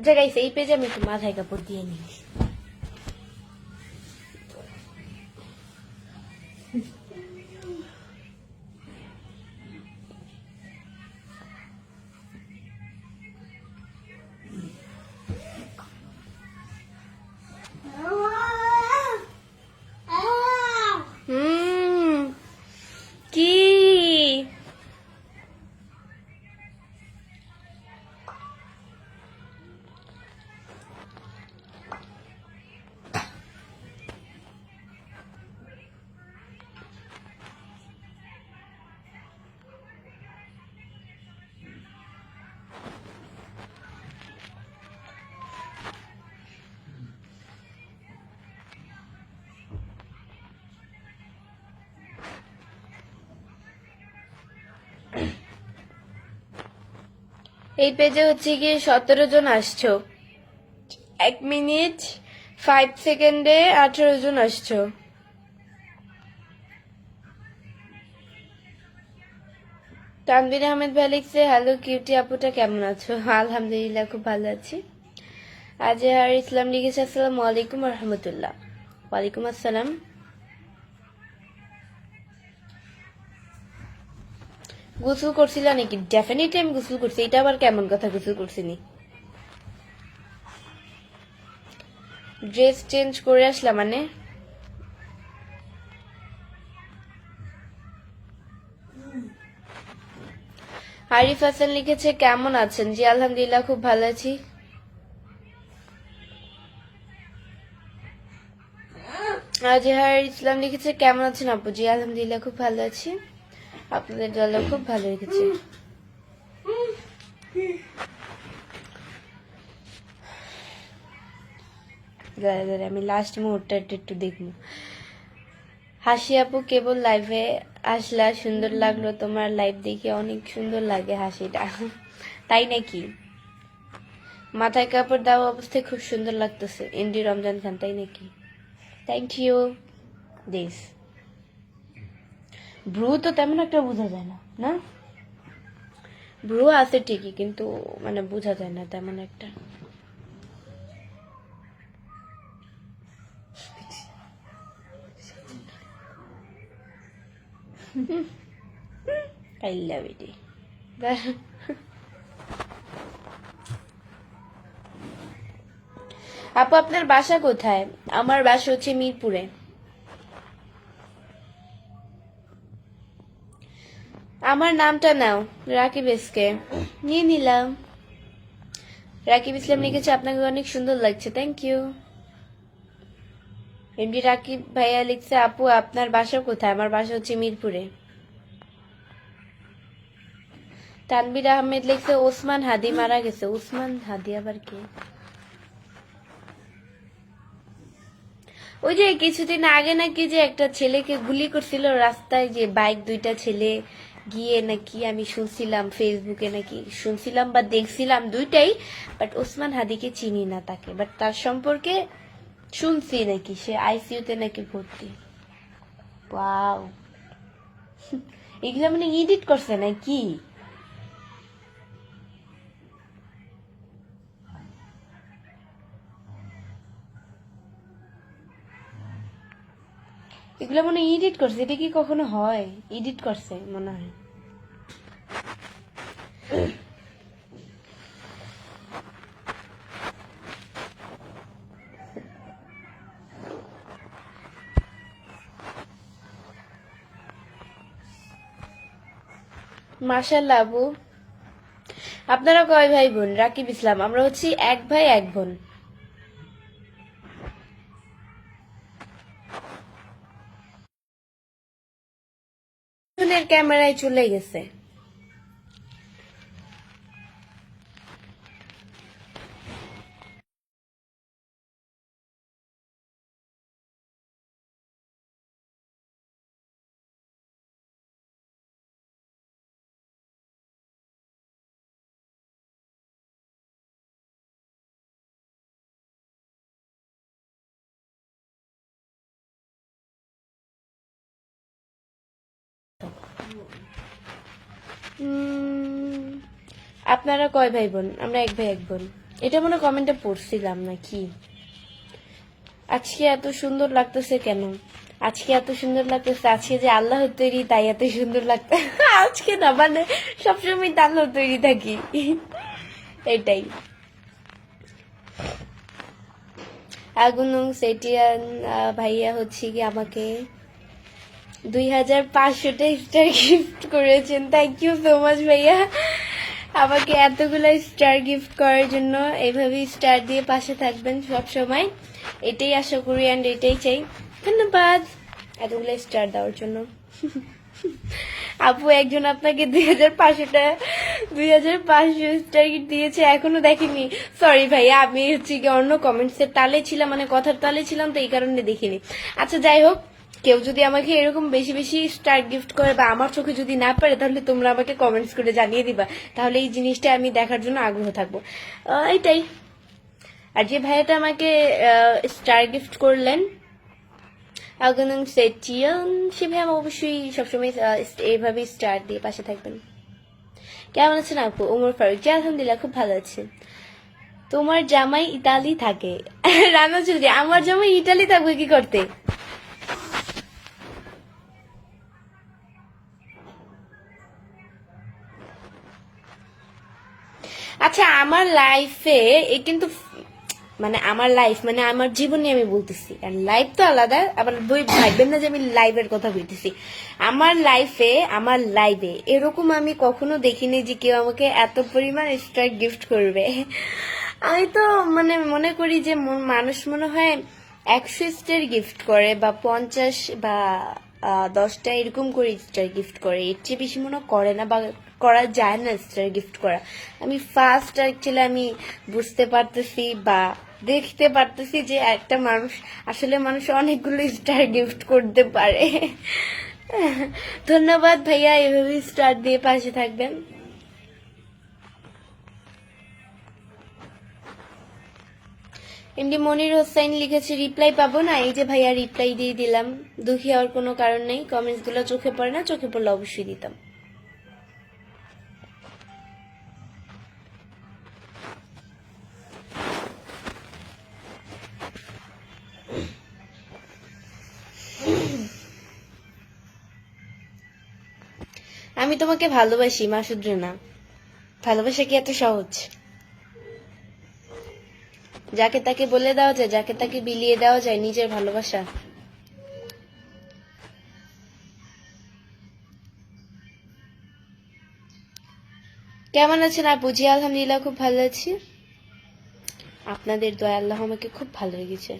জায়গায় এই পেজে আমি একটু মাথায় কাপড় দিয়ে নিই। কি এই পেজে হচ্ছে গিয়ে 17 জন আসছো, 1 মিনিট 5 সেকেন্ডে 18 জন আসছো। তানভীর আহমেদ ভাই লিখছে, হ্যালো কিউটি আপুটা কেমন আছো? আলহামদুলিল্লাহ খুব ভালো আছি। আজহার ইসলাম লিখেছে, আসসালামু আলাইকুম রহমতুল্লাহ। ওয়ালাইকুম আসসালাম। গোসল করছিল নাকি? ডেফিনেটলি আমি গোসল করছি। এটা আবার কেমন কথা, গোসল করছিনি? ড্রেস চেঞ্জ করে আসলাম মানে? আরিফ হাসান লিখেছে, কেমন আছেন? জি আলহামদুলিল্লাহ খুব ভালো আছি। আজহার ইসলাম লিখেছে, কেমন আছেন আপু? জি আলহামদুলিল্লাহ খুব ভালো আছি। আপনাদের দল খুব ভালো রেখেছে। আমি লাস্ট মুহূর্তটা একটু দেখবো। হাসি আপু, কেবল লাইভে আসলা, সুন্দর লাগলো তোমার লাইভ দেখে, অনেক সুন্দর লাগে হাসিটা। তাই নাকি? মাথায় কাপড় দেওয়া অবস্থায় খুব সুন্দর লাগতেছে। এনডি রমজান খান, তাই নাকি? Thank you. দিস ব্রু তো তেমন একটা বোঝা যায় না, না? ব্রু আছে ঠিকই, কিন্তু মানে বোঝা যায় না তেমন একটা। I love it. আপু আপনার বাসা কোথায়? আমার বাসা হচ্ছে মিরপুরে। আমার নামটা নাও, রাকিব এসকে। নিয়ে নিলাম। রাকিব ইসলাম লিখেছে, আপনাকে অনেক সুন্দর লাগছে। Thank you. এমডি রাকিব ভাইয়া লিখছে, আপু আপনার বাসা কোথায়? আমার বাসা হচ্ছে মিরপুরে। তানভীর আহমেদ লিখছে, ওসমান হাদি মারা গেছে। ওসমান হাদি আবার কে? ওই যে কিছুদিন আগে নাকি যে একটা ছেলেকে গুলি করছিল রাস্তায়, যে বাইক দুইটা ছেলে গিয়ে নাকি, আমি শুনছিলাম ফেসবুকে, নাকি শুনছিলাম বা দেখছিলাম দুইটাই, বাট ওসমান হাদিকে চিনি না তাকে, বাট তার সম্পর্কে শুনছি নাকি সে আইসিইউতে নাকি ভর্তি। ওয়াও, এগুলো মানে এডিট করছে নাকি? এগুলো মনে এডিট করছে, এটা কি কখনো হয়? এডিট করছে মনে হয়। মাশাআল্লাহ আবু। আপনারা কয় ভাই বোন? রাকিব ইসলাম, আমরা হচ্ছি 1 ভাই 1 বোন। ফোনের ক্যামেরায় চলে গেছে। আপনারা কয় ভাই বোন? আমরা 1 ভাই 1 বোন। এটা মনে কমেন্টে পড়ছিলাম নাকি। আজকে এত সুন্দর লাগতেছে কেন? আজকে এত সুন্দর লাগতেছে, আজকে যে আল্লাহর তৈরি তাই এত সুন্দর লাগতে। আজকে না, মানে সবসময় তো আল্লাহর তৈরি থাকি, এটাই। আগুন সেটিয়ান ভাইয়া হচ্ছে কি আমাকে 2500টা স্টার গিফট করেছেন। থ্যাংক ইউ সো মাচ ভাইয়া, আমাকে এতগুলো স্টার গিফট করার জন্য। এইভাবেই স্টার দিয়ে পাশে থাকবেন সব সময়, এটাই আশা করি অ্যান্ড এটাই চাই। ধন্যবাদ এতগুলো স্টার দেওয়ার জন্য। আপু একজন আপনাকে 2500 স্টার দিয়েছে, এখনো দেখেনি। সরি ভাইয়া, আমি হচ্ছে কি অন্য কমেন্টসের তালে ছিলাম, মানে কথার তালে ছিলাম, তো এই কারণে দেখিনি। আচ্ছা যাই হোক, কেউ যদি আমাকে এরকম বেশি বেশি স্টার গিফট করে বা আমার চোখে যদি না পারে, তাহলে তোমরা আমাকে কমেন্টস করে জানিয়ে দিবা, তাহলে এই জিনিসটা আমি দেখার জন্য আগ্রহ থাকবো। এইটাই। আর যে ভাইয়াটা আমাকে স্টার গিফট করলেন আগুন সেটিয়ান, সে ভাই আমার অবশ্যই সবসময় এইভাবে স্টার দিয়ে পাশে থাকবেন। কেমন আছেন আপু? ওমর ফারুক, জি আলহামদুলিল্লাহ খুব ভালো আছে। তোমার জামাই ইতালি থাকে। রানা চৌধুরী, আমার জামাই ইতালি থাকবে কি করতে? আচ্ছা আমার লাইফে কিন্তু মানে আমার লাইফ মানে আমার জীবনে আমি বলতেছি, আর লাইফ তো আলাদা, আবার বই ভাববেন না যে আমি লাইভের কথা বলতেছি। আমার লাইফে এরকম আমি কখনো দেখিনি যে কেউ আমাকে এত পরিমাণ স্টার গিফট করবে। আমি তো মানে মনে করি যে মানুষ মনে হয় 100 স্টার গিফট করে বা 50 বা 10টা এরকম করে স্টার গিফট করে, এর চেয়ে বেশি মনে করে না বা করা যায় না স্টার গিফট করা। আমি ফার্স্ট অ্যাকচুয়ালি আমি বুঝতে পারতেছি বা দেখতে পারতেছি যে একটা মানুষ অনেকগুলো স্টার গিফট করতে পারে। ধন্যবাদ ভাইয়া, এভাবে স্টার দিয়ে পাশে থাকবেন। এমডি মনির হোসেন লিখেছে রিপ্লাই পাবো না, এই যে ভাইয়া রিপ্লাই দিয়ে দিলাম। দুঃখী হওয়ার কোনো কারণ নেই, কমেন্টস গুলো চোখে পড়ে না, চোখে পড়লে অবশ্যই দিতাম। আমি তোমাকে ভালোবাসি মাসুদ রানা, ভালোবাসা কি এত সহজ? যাকে তাকে বলে দেওয়া যায়, যাকে তাকে বিলিয়ে দেওয়া যায় নিজের ভালোবাসা? কেমন আছেন আপু? জি আলহামদুলিল্লাহ খুব ভালো আছি, আপনাদের দয়া আল্লাহ আমাকে খুব ভালো লেগেছে।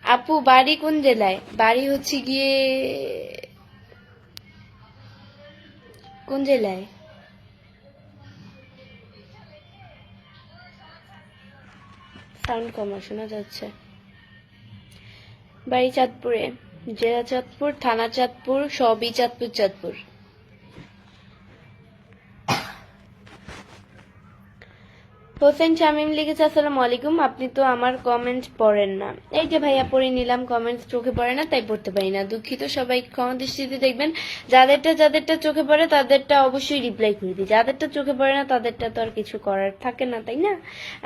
আপু বাড়ি কোন জেলায়? বাড়ি হচ্ছে গিয়ে কোন জেলায়? সাউন্ড কমা শোনা যাচ্ছে। বাড়ি চাঁদপুরে, জেলা চাঁদপুর, থানা চাঁদপুর, সবই চাঁদপুর। হোসেন শামীম লিখেছে আসসালামু আলাইকুম, আপনি তো আমার কমেন্ট পড়েন না। এই যে ভাইয়া পড়ে নিলাম, কমেন্টস চোখে পড়ে না তাই পড়তে পারি না, দুঃখিত। সবাই ক্ষমা দৃষ্টিতে দেখবেন। যাদেরটা চোখে পড়ে তাদেরটা অবশ্যই রিপ্লাই করে দিই, যাদেরটা চোখে পড়ে না তাদেরটা তো আর কিছু করার থাকে না, তাই না?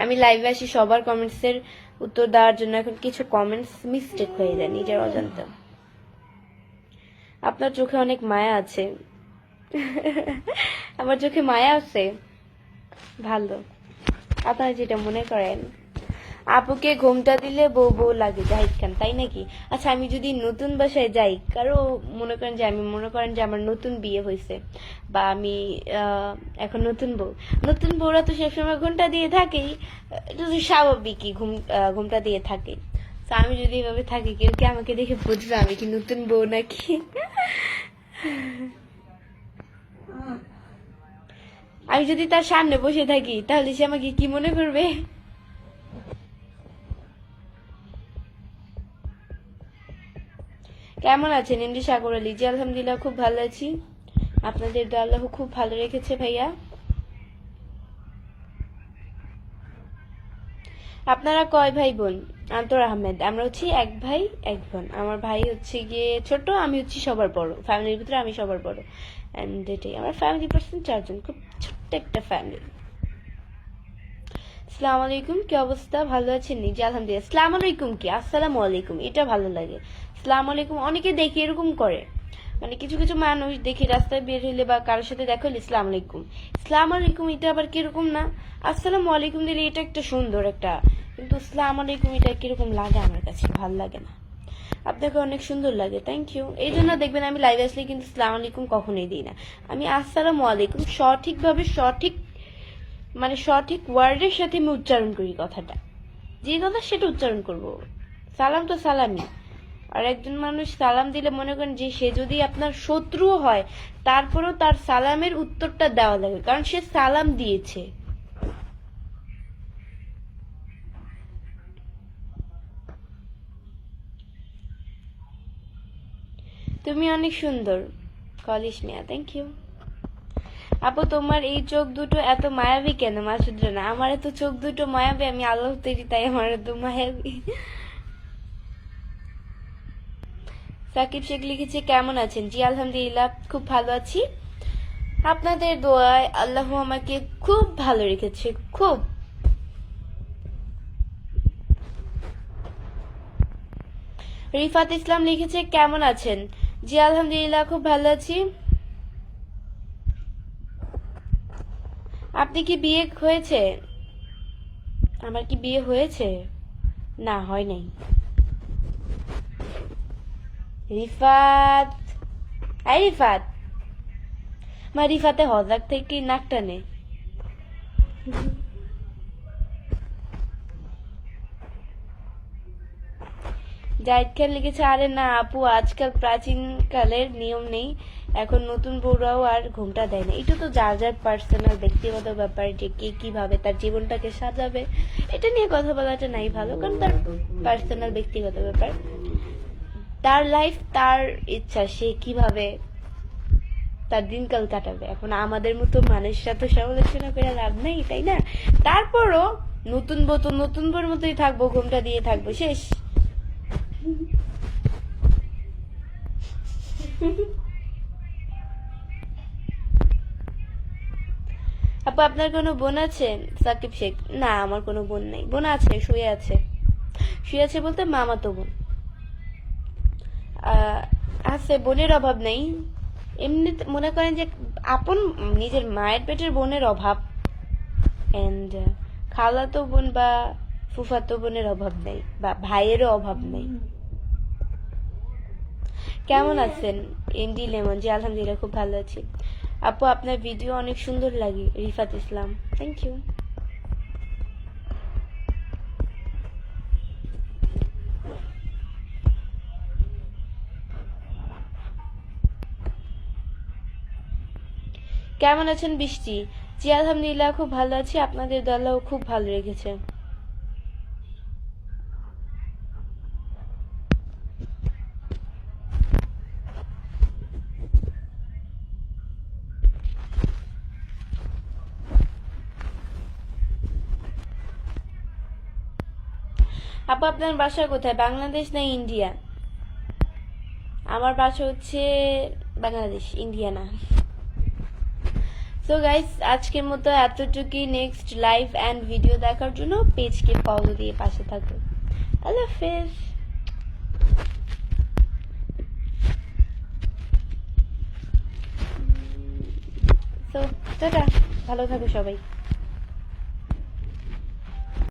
আমি লাইভে আসি সবার কমেন্টসের উত্তর দেওয়ার জন্য, এখন কিছু কমেন্টস মিস্টেক হয়ে যায় নিজের অজান্তে। আপনার চোখে অনেক মায়া আছে। আমার চোখে মায়া আছে, ভালো, আপনারা যেটা মনে করেন। আপুকে ঘুমটা দিলে বউ বউ লাগে জাহিদ খান, তাই নাকি? আচ্ছা আমি যদি নতুন বাসায় যাই, কারো মনে করেন যে আমার নতুন বিয়ে হয়েছে বা আমি এখন নতুন বউরা তো সবসময় ঘুমটা দিয়ে থাকেই, এটা তো স্বাভাবিকই, ঘুমটা দিয়ে থাকে। তো আমি যদি এভাবে থাকি, কেউ কি আমাকে দেখে বুঝবে আমি কি নতুন বউ নাকি? আমি যদি তার সামনে বসে থাকি তাহলে সে আমাকে কি মনে করবে? কেমন আছেন এমডি সাগর আলী? জি আলহামদুলিল্লাহ খুব ভালো আছি, আপনাদের দোয়া আল্লাহ খুব ভালো রেখেছে ভাইয়া। আপনারা কয় ভাই বোন? আন্তর আহমেদ, আমরা হচ্ছি এক ভাই এক বোন। আমার ভাই হচ্ছে গিয়ে ছোট, আমি হচ্ছি সবার বড়, ফ্যামিলির ভিতরে আমি সবার বড়। এন্ড এটাই আমার ফ্যামিলি পার্সন 4 জন, খুব ছোট্ট একটা ফ্যামিলি। আসসালামু আলাইকুম, কি অবস্থা, ভালো আছেন নি? জি আলহামদুলিল্লাহ। আসসালামু আলাইকুম কি আসসালামু আলাইকুম, এটা ভালো লাগে। আসসালামু আলাইকুম অনেকে দেখি এরকম করে, মানে কিছু কিছু মানুষ দেখি রাস্তায় বের হইলে বা কারোর সাথে দেখা হলে আসসালামু আলাইকুম। আসসালামু আলাইকুম এটা আবার কিরকম না? আসসালামু আলাইকুম দিলে এটা একটা সুন্দর একটা, কিন্তু আসসালামু আলাইকুম এটা কিরকম লাগে আমার কাছে, ভালো লাগে না। আপনাকে অনেক সুন্দর লাগে, থ্যাংক ইউ। এই জন্য দেখবেন আমি লাইভে আসলে কিন্তু আসসালামু আলাইকুম কখনোই দিই না। আমি আসসালামু আলাইকুম সঠিকভাবে সঠিক, মানে সঠিক ওয়ার্ডের সাথে আমি উচ্চারণ করি কথাটা, যে কথা সেটা উচ্চারণ করব। সালাম তো সালামই। আর একজন মানুষ সালাম দিলে মনে করেন যে সে যদি আপনার শত্রুও হয়, তারপরেও তার সালামের উত্তরটা দেওয়া লাগে, কারণ সে সালাম দিয়েছে। তুমি অনেক সুন্দর কলিস মিয়া, থ্যাংক ইউ। আপু তোমার এই চোখ দুটো এত মায়াবী কেন? মাসুদরা না, আমার এত চোখ দুটো মায়াবী, আমি আল্লাহ তৈরি, তাই আমার এত মায়াবী। সাকিব শেখ লিখেছে কেমন আছেন? জি আলহামদুলিল্লাহ খুব ভালো আছি, আপনাদের দোয়ায় আল্লাহ আমাকে খুব ভালো রেখেছে, খুব। রিফাত ইসলাম লিখেছে কেমন আছেন? জি আলহামদুলিল্লাহ খুব ভালো আছি। আপনি কি বিয়ে হয়েছে? আমার কি বিয়ে হয়েছে? না, হয় নাই। রিফাত, এই রিফাত, মা রিফাতে হজাক থেকে নাক টানে। জাহিদ খান লিখেছে আরে না আপু, আজকাল প্রাচীন কালের নিয়ম নেই, এখন নতুন বউরাও আর ঘুমটা দেয় না। এটা তো যার যার পার্সোনাল ব্যক্তিগত ব্যাপার, যে কে কিভাবে তার জীবনটাকে সাজাবে, এটা নিয়ে কথা বলাটা নাই ভালো, কারণ তার পার্সোনাল ব্যক্তিগত ব্যাপার, তার লাইফ, তার ইচ্ছা, সে কিভাবে তার দিনকাল কাটাবে। এখন আমাদের মতো মানুষরা তো সমালোচনা করে লাভ নেই, তাই না? তারপরও নতুন বউ তো নতুন বউর মতোই থাকবো, ঘুমটা দিয়ে থাকবো, শেষ। আপু আপনার কোনো বোন আছে? সাকিব শেখ, না আমার কোনো বোন নাই। বোন আছে, শুয়ে আছে। শুয়ে আছে বলতে মামাতো বোন আছে, বোনের অভাব নেই। এমনি মনে করেন যে আপন নিজের মায়ের পেটের বোনের অভাব, এন্ড খালাতো বোন বা ফুফাতো বোনের অভাব নেই, বা ভাইয়েরও অভাব নেই। কেমন আছেন এন্ডি লেমন? জি আলহামদুলিল্লাহ খুব ভালো আছি। আপু আপনার ভিডিও অনেক সুন্দর লাগে। রিফাত ইসলাম, থ্যাংক ইউ। কেমন আছেন বৃষ্টি? জি আলহামদুলিল্লাহ খুব ভালো আছি, আপনাদের দলাও খুব ভালো রেখেছে। আপু আপনার বাসা কোথায়, বাংলাদেশ না ইন্ডিয়া? আমার বাসা হচ্ছে বাংলাদেশ, ইন্ডিয়া না। সো গাইস আজকের মতো এতটুকুই। নেক্সট লাইভ অ্যান্ড ভিডিও দেখার জন্য পেজকে ফলো দিয়ে পাশে থাকো। আল্লাহ হাফেজ। সো টাটা, ভালো থাকো সবাই।